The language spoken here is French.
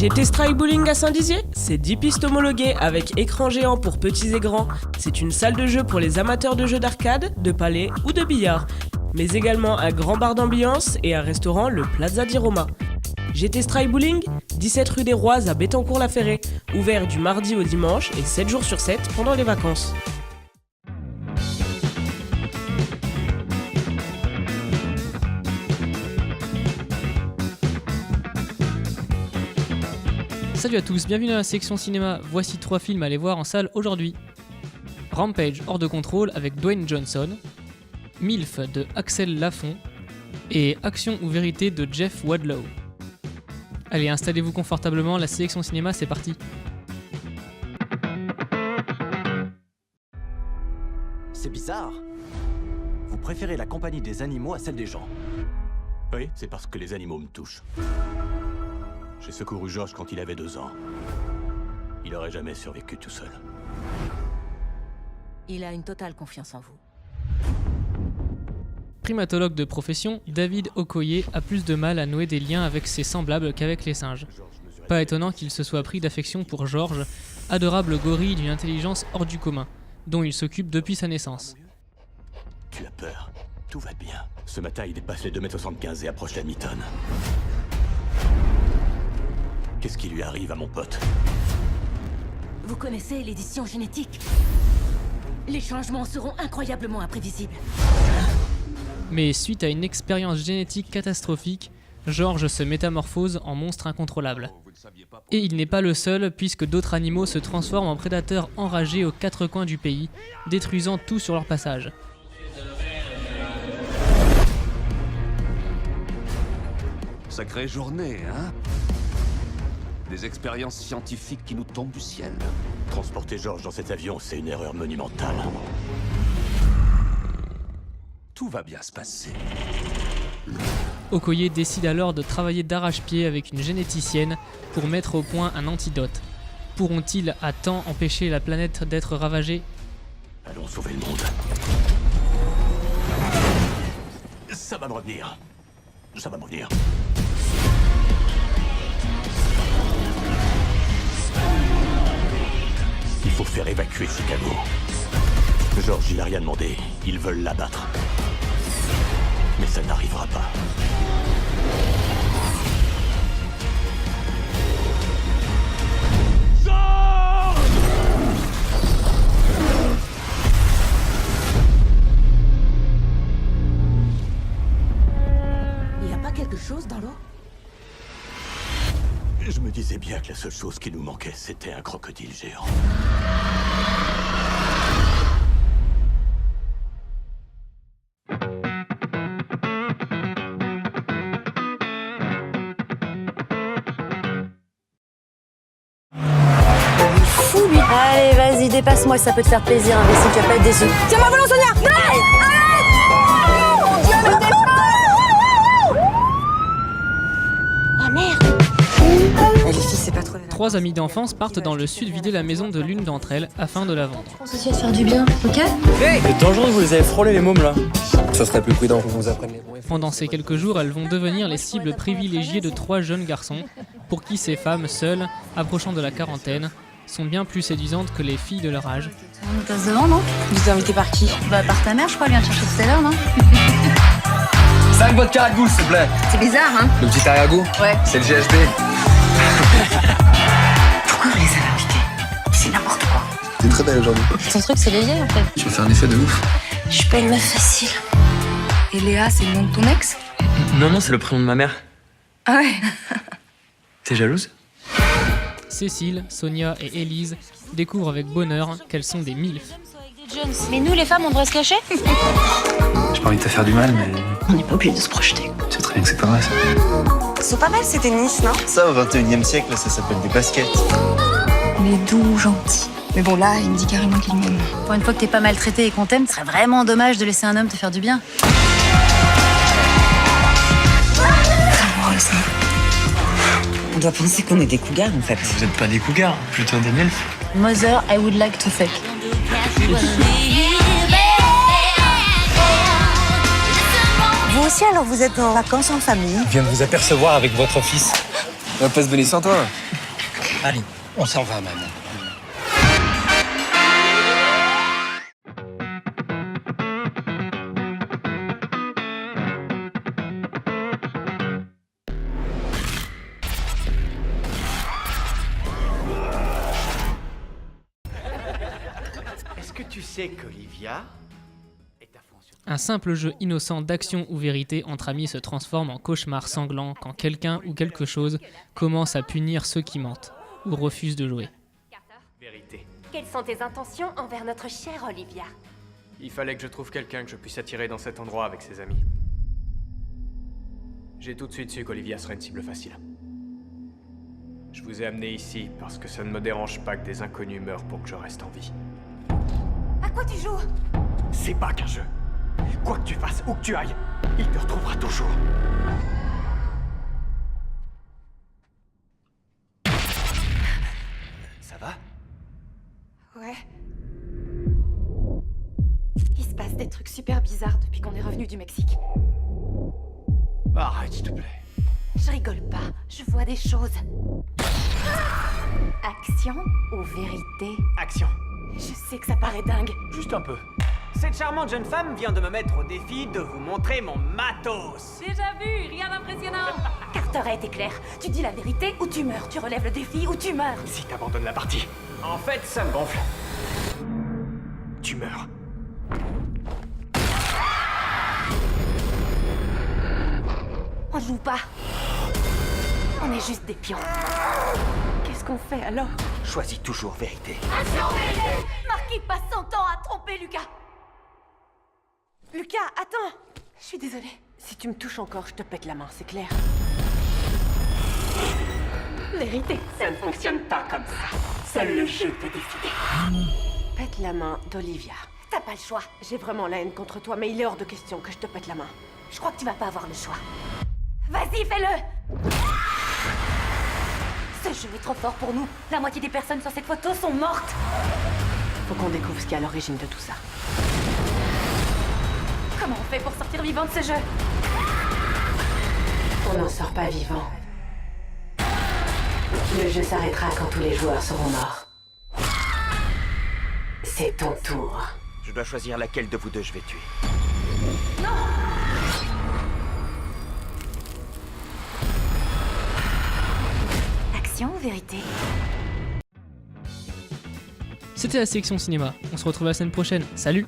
GT Strike Bowling à Saint-Dizier, c'est 10 pistes homologuées avec écran géant pour petits et grands. C'est une salle de jeu pour les amateurs de jeux d'arcade, de palais ou de billard. Mais également un grand bar d'ambiance et un restaurant, le Plaza di Roma. GT Strike Bowling, 17 rue des Roises à Bettencourt-la-Ferrée, ouvert du mardi au dimanche et 7 jours sur 7 pendant les vacances. Salut à tous, bienvenue dans la section cinéma. Voici 3 films à aller voir en salle aujourd'hui. Rampage hors de contrôle avec Dwayne Johnson, MILF de Axel Lafont et Action ou vérité de Jeff Wadlow. Allez, installez-vous confortablement, la sélection cinéma c'est parti. C'est bizarre. Vous préférez la compagnie des animaux à celle des gens. Oui, c'est parce que les animaux me touchent. J'ai secouru George quand il avait 2 ans. Il aurait jamais survécu tout seul. Il a une totale confiance en vous. Primatologue de profession, David Okoye a plus de mal à nouer des liens avec ses semblables qu'avec les singes. Pas étonnant qu'il se soit pris d'affection pour George, adorable gorille d'une intelligence hors du commun, dont il s'occupe depuis sa naissance. Tu as peur. Tout va bien. Ce matin, il dépasse les 2,75 m et approche la demi-tonne. Qu'est-ce qui lui arrive à mon pote? Vous connaissez l'édition génétique? Les changements seront incroyablement imprévisibles. Mais suite à une expérience génétique catastrophique, George se métamorphose en monstre incontrôlable. Et il n'est pas le seul, puisque d'autres animaux se transforment en prédateurs enragés aux 4 coins du pays, détruisant tout sur leur passage. Sacrée journée, hein? Des expériences scientifiques qui nous tombent du ciel. Transporter George dans cet avion, c'est une erreur monumentale. Tout va bien se passer. Okoye décide alors de travailler d'arrache-pied avec une généticienne pour mettre au point un antidote. Pourront-ils à temps empêcher la planète d'être ravagée? Allons sauver le monde. Ça va me revenir. Ça va me revenir. Il faut faire évacuer Chicago. George, il a rien demandé. Ils veulent l'abattre. Mais ça n'arrivera pas. Il n'y a pas quelque chose dans l'eau? Je me disais bien que la seule chose qui nous manquait, c'était un crocodile géant. Fou lui. Allez, vas-y, dépasse-moi, ça peut te faire plaisir, imbécile, tu vas pas être déçu. Tiens-moi volant, Sonia. Arrête. Mon Dieu, mais t'es pas. Ah merde. Les filles, c'est pas trop. 3 amies d'enfance partent dans le sud vider la maison de l'une d'entre elles afin de la vendre. Je pense aussi à se faire du bien, ok? C'est dangereux, vous les avez frôlés les mômes là. Ça serait plus prudent qu'on vous apprenne les mots. Pendant ces quelques jours, elles vont devenir les cibles privilégiées de 3 jeunes garçons, pour qui ces femmes seules, approchant de la quarantaine, sont bien plus séduisantes que les filles de leur âge. On nous passe devant, non? Vous êtes invité par qui? Bah par ta mère, je crois, elle vient te chercher tout à l'heure, non? 5 vodka Red Bull, s'il te plaît. C'est bizarre, hein? Le petit arrière-goût? Ouais. C'est le GHB. Pourquoi vous les avez invités? C'est n'importe quoi. T'es très belle aujourd'hui. Son truc, c'est les vieilles, en fait. Tu vas faire un effet de ouf. Je suis pas une meuf facile. Et Léa, c'est le nom de ton ex? Non, c'est le prénom de ma mère. Ah ouais. T'es jalouse? Cécile, Sonia et Élise découvrent avec bonheur qu'elles sont des MILF. Mais nous, les femmes, on devrait se cacher? J'ai pas envie de te faire du mal, mais On n'est pas obligé de se projeter. tu sais très bien que c'est pas vrai ça. C'est pas mal ces tennis, non? Ça, au 21e siècle, ça s'appelle des baskets. Il est doux, gentil. Mais bon, là, il me dit carrément qu'il m'aime. Pour une fois que t'es pas maltraité et qu'on t'aime, ce serait vraiment dommage de laisser un homme te faire du bien. Amoureuse. On doit penser qu'on est des cougars, en fait. Vous êtes pas des cougars, plutôt des milfs. Mother, I would like to fuck. Vous aussi, alors, vous êtes en vacances en famille? Je viens de vous apercevoir avec votre fils. On va pas se baigner sans toi. Allez, on s'en va, maman. Est-ce que tu sais qu'Olivia est à fond sur... Un simple jeu innocent d'action ou vérité entre amis se transforme en cauchemar sanglant quand quelqu'un ou quelque chose commence à punir ceux qui mentent ou refusent de jouer. Vérité. Quelles sont tes intentions envers notre chère Olivia? Il fallait que je trouve quelqu'un que je puisse attirer dans cet endroit avec ses amis. J'ai tout de suite su qu'Olivia serait une cible facile. Je vous ai amené ici parce que ça ne me dérange pas que des inconnus meurent pour que je reste en vie. À quoi tu joues? C'est pas qu'un jeu. Quoi que tu fasses, où que tu ailles, il te retrouvera toujours. Ça va? Ouais. Il se passe des trucs super bizarres depuis qu'on est revenu du Mexique. Arrête, s'il te plaît. Je rigole pas, je vois des choses. Action ou vérité? Action. Je sais que ça paraît dingue. Juste un peu. Cette charmante jeune femme vient de me mettre au défi de vous montrer mon matos. Déjà vu, rien d'impressionnant. Carter a été clair. Tu dis la vérité ou tu meurs. Tu relèves le défi ou tu meurs. Si t'abandonnes la partie. En fait, ça me gonfle. Tu meurs. On joue pas. On est juste des pions. Qu'est-ce qu'on fait alors? Choisis toujours vérité. Marquis passe son temps à tromper Lucas. Lucas, attends. Je suis désolée. Si tu me touches encore, je te pète la main, c'est clair. Vérité, ça ne fonctionne pas comme ça. Seul le jeu peut décider. Pète la main d'Olivia. T'as pas le choix. J'ai vraiment la haine contre toi, mais il est hors de question que je te pète la main. Je crois que tu vas pas avoir le choix. Vas-y, fais-le! Ce jeu est trop fort pour nous. La moitié des personnes sur cette photo sont mortes. Faut qu'on découvre ce qui est à l'origine de tout ça. Comment on fait pour sortir vivant de ce jeu? On n'en sort pas vivant. Le jeu s'arrêtera quand tous les joueurs seront morts. C'est ton tour. Je dois choisir laquelle de vous deux je vais tuer. Non! Action ou vérité? C'était la sélection cinéma. On se retrouve la semaine prochaine. Salut!